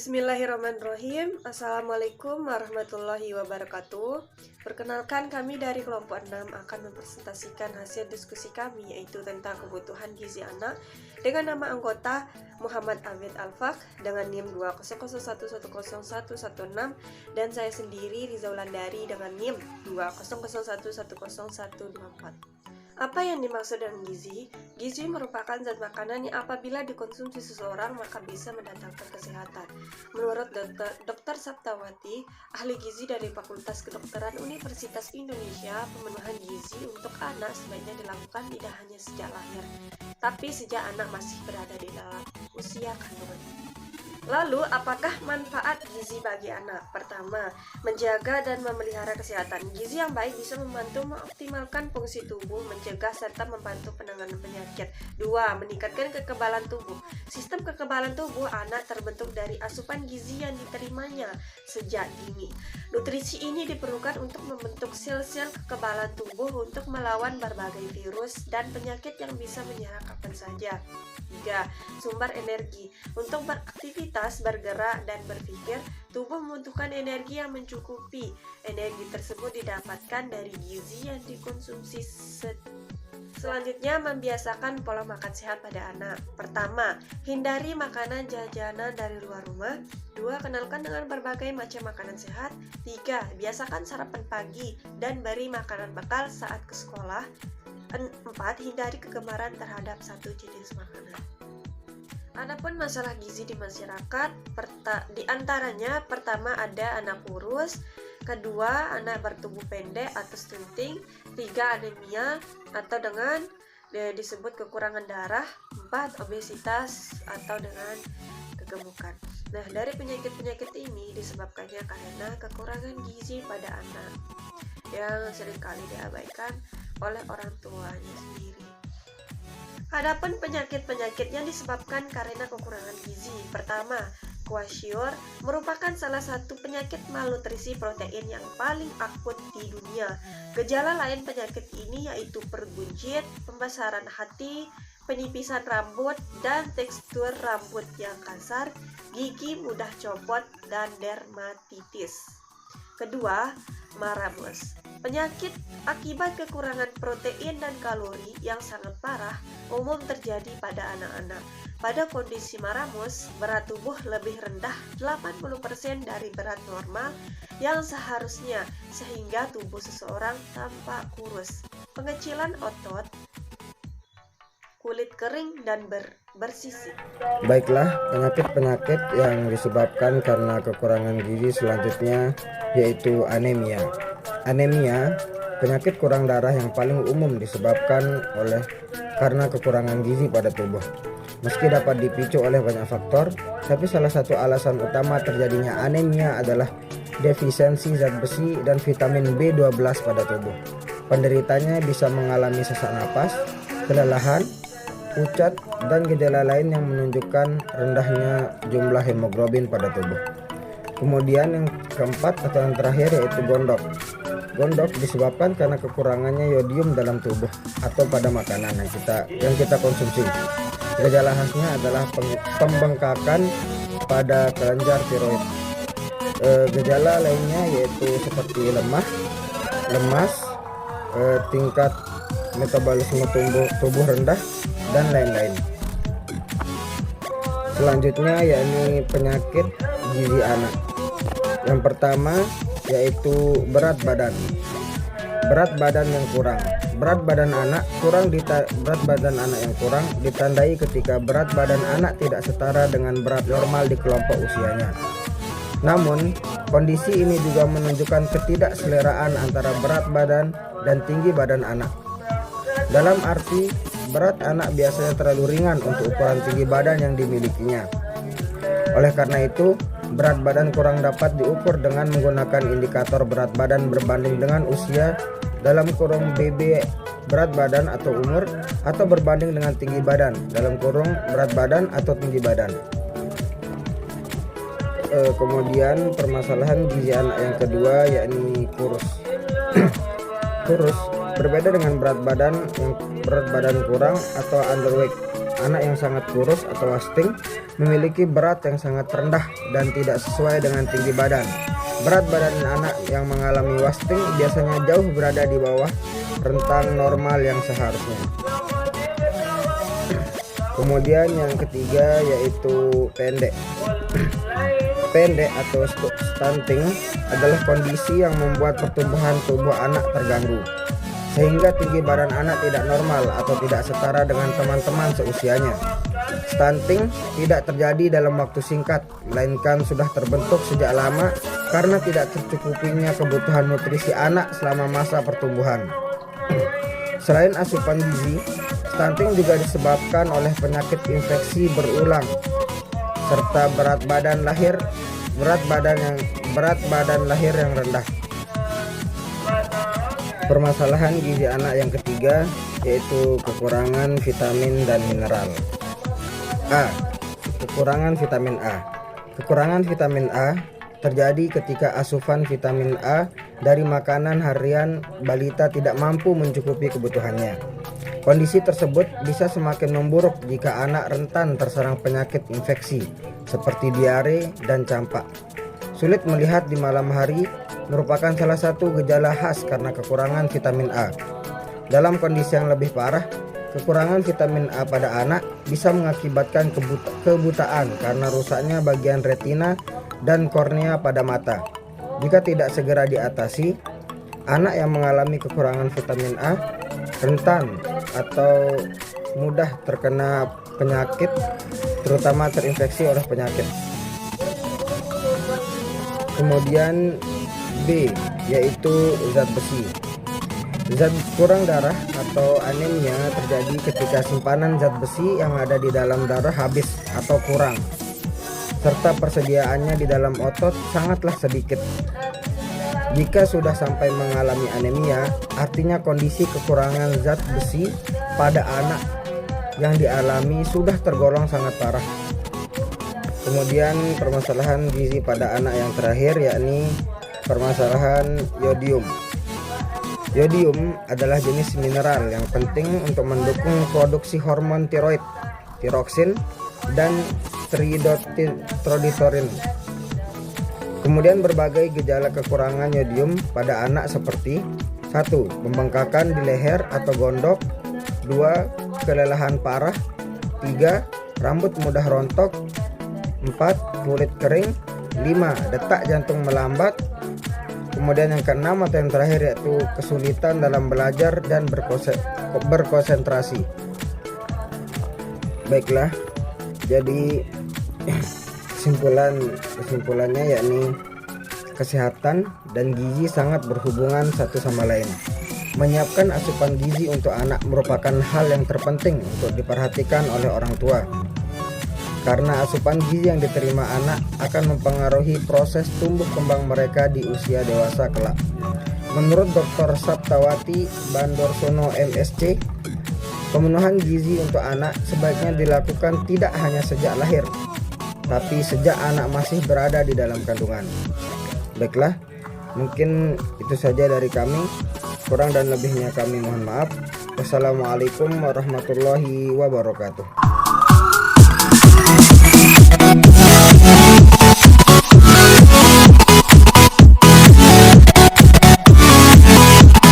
Bismillahirrahmanirrahim. Assalamualaikum warahmatullahi wabarakatuh. Perkenalkan, kami dari kelompok 6 akan mempresentasikan hasil diskusi kami, yaitu tentang kebutuhan gizi anak dengan nama anggota Muhammad Abid Alfaq dengan NIM 200110116 dan saya sendiri Riza Wulandari dengan NIM 200110124. Apa yang dimaksud dengan gizi? Gizi merupakan zat makanan yang apabila dikonsumsi seseorang maka bisa mendatangkan kesehatan. Menurut Dr. Saptawati, ahli gizi dari Fakultas Kedokteran Universitas Indonesia, pemenuhan gizi untuk anak sebaiknya dilakukan tidak hanya sejak lahir, tapi sejak anak masih berada di dalam usia kandungan. Lalu, apakah manfaat gizi bagi anak? Pertama, menjaga dan memelihara kesehatan. Gizi yang baik bisa membantu mengoptimalkan fungsi tubuh, mencegah serta membantu penanganan penyakit. 2. Meningkatkan kekebalan tubuh. Sistem kekebalan tubuh anak terbentuk dari asupan gizi yang diterimanya sejak dini. Nutrisi ini diperlukan untuk membentuk sel-sel kekebalan tubuh untuk melawan berbagai virus dan penyakit yang bisa menyerang kapan saja. 3. Sumber energi. Untuk beraktivitas, bergerak, dan berpikir, tubuh membutuhkan energi yang mencukupi. Energi tersebut didapatkan dari gizi yang dikonsumsi. Selanjutnya, membiasakan pola makan sehat pada anak. Pertama, hindari makanan jajanan dari luar rumah. 2. Kenalkan dengan berbagai macam makanan sehat. 3. Biasakan sarapan pagi dan beri makanan bekal saat ke sekolah. 4. Hindari kegemaran terhadap satu jenis makanan. Adapun masalah gizi di masyarakat, di antaranya pertama ada anak kurus, kedua anak bertubuh pendek atau stunting, 3. Anemia atau dengan disebut kekurangan darah, 4. Obesitas atau dengan kegemukan. Nah, dari penyakit-penyakit ini disebabkannya karena kekurangan gizi pada anak yang seringkali diabaikan oleh orang tuanya sendiri. Adapun penyakit-penyakit yang disebabkan karena kekurangan gizi. Pertama, kwashior merupakan salah satu penyakit malnutrisi protein yang paling akut di dunia. Gejala lain penyakit ini yaitu perut buncit, pembesaran hati, penipisan rambut, dan tekstur rambut yang kasar, gigi mudah copot, dan dermatitis. Kedua, maramos. Penyakit akibat kekurangan protein dan kalori yang sangat parah umum terjadi pada anak-anak. Pada kondisi maramos, berat tubuh lebih rendah 80% dari berat normal yang seharusnya, sehingga tubuh seseorang tampak kurus, pengecilan otot, kulit kering, dan bersisik. Baiklah, penyakit-penyakit yang disebabkan karena kekurangan gizi selanjutnya yaitu anemia. Anemia, penyakit kurang darah yang paling umum disebabkan karena kekurangan gizi pada tubuh. Meski dapat dipicu oleh banyak faktor, tapi salah satu alasan utama terjadinya anemia adalah defisiensi zat besi dan vitamin B12 pada tubuh. Penderitanya bisa mengalami sesak napas, kelelahan, pucat, dan gejala lain yang menunjukkan rendahnya jumlah hemoglobin pada tubuh. Kemudian yang keempat atau yang terakhir yaitu gondok. Gondok disebabkan karena kekurangannya yodium dalam tubuh atau pada makanan yang kita konsumsi. Gejala khasnya adalah pembengkakan pada kelenjar tiroid. Gejala lainnya yaitu seperti lemas, tingkat metabolisme tubuh rendah, dan lain-lain. Selanjutnya yakni penyakit gizi anak. Yang pertama yaitu berat badan. Berat badan yang kurang. Berat badan anak yang kurang ditandai ketika berat badan anak tidak setara dengan berat normal di kelompok usianya. Namun, kondisi ini juga menunjukkan ketidakseleraan antara berat badan dan tinggi badan anak. Dalam arti, berat anak biasanya terlalu ringan untuk ukuran tinggi badan yang dimilikinya. Oleh karena itu, berat badan kurang dapat diukur dengan menggunakan indikator berat badan berbanding dengan usia (BB berat badan atau umur) atau berbanding dengan tinggi badan (berat badan atau tinggi badan). Kemudian permasalahan gizi anak yang kedua yakni kurus. Kurus berbeda dengan berat badan kurang atau underweight. anak yang sangat kurus atau wasting memiliki berat yang sangat rendah dan tidak sesuai dengan tinggi badan. Berat badan anak yang mengalami wasting biasanya jauh berada di bawah rentang normal yang seharusnya. Kemudian yang ketiga yaitu pendek. Pendek atau stunting adalah kondisi yang membuat pertumbuhan tubuh anak terganggu, sehingga tinggi badan anak tidak normal atau tidak setara dengan teman-teman seusianya. Stunting tidak terjadi dalam waktu singkat, melainkan sudah terbentuk sejak lama karena tidak tercukupinya kebutuhan nutrisi anak selama masa pertumbuhan. Selain asupan gizi, stunting juga disebabkan oleh penyakit infeksi berulang serta berat badan lahir yang rendah. Permasalahan gizi anak yang ketiga yaitu kekurangan vitamin dan mineral. A. Kekurangan vitamin A. Kekurangan vitamin A terjadi ketika asupan vitamin A dari makanan harian balita tidak mampu mencukupi kebutuhannya. Kondisi tersebut bisa semakin memburuk jika anak rentan terserang penyakit infeksi seperti diare dan campak. Sulit melihat di malam hari merupakan salah satu gejala khas karena kekurangan vitamin A. Dalam kondisi yang lebih parah, kekurangan vitamin A pada anak bisa mengakibatkan kebutaan karena rusaknya bagian retina dan kornea pada mata. Jika tidak segera diatasi, anak yang mengalami kekurangan vitamin A rentan atau mudah terkena penyakit, terutama terinfeksi oleh penyakit. Kemudian B, yaitu zat besi. Zat kurang darah atau anemia terjadi ketika simpanan zat besi yang ada di dalam darah habis atau kurang, serta persediaannya di dalam otot sangatlah sedikit. Jika sudah sampai mengalami anemia, artinya kondisi kekurangan zat besi pada anak yang dialami sudah tergolong sangat parah. Kemudian permasalahan gizi pada anak yang terakhir yakni permasalahan yodium. Yodium adalah jenis mineral yang penting untuk mendukung produksi hormon tiroid, tiroksin, dan tridotitorin. Kemudian berbagai gejala kekurangan yodium pada anak seperti 1. Pembengkakan di leher atau gondok, 2. Kelelahan parah, 3. Rambut mudah rontok, 4. Kulit kering, 5. Detak jantung melambat. Kemudian yang keenam atau yang terakhir yaitu kesulitan dalam belajar dan berkonsentrasi. Baiklah, jadi kesimpulannya yakni kesehatan dan gizi sangat berhubungan satu sama lain. Menyiapkan asupan gizi untuk anak merupakan hal yang terpenting untuk diperhatikan oleh orang tua, karena asupan gizi yang diterima anak akan mempengaruhi proses tumbuh kembang mereka di usia dewasa kelak. Menurut Dr. Saptawati Bandorsono MSc, pemenuhan gizi untuk anak sebaiknya dilakukan tidak hanya sejak lahir, tapi sejak anak masih berada di dalam kandungan. Baiklah, mungkin itu saja dari kami. Kurang dan lebihnya kami mohon maaf. Wassalamualaikum warahmatullahi wabarakatuh.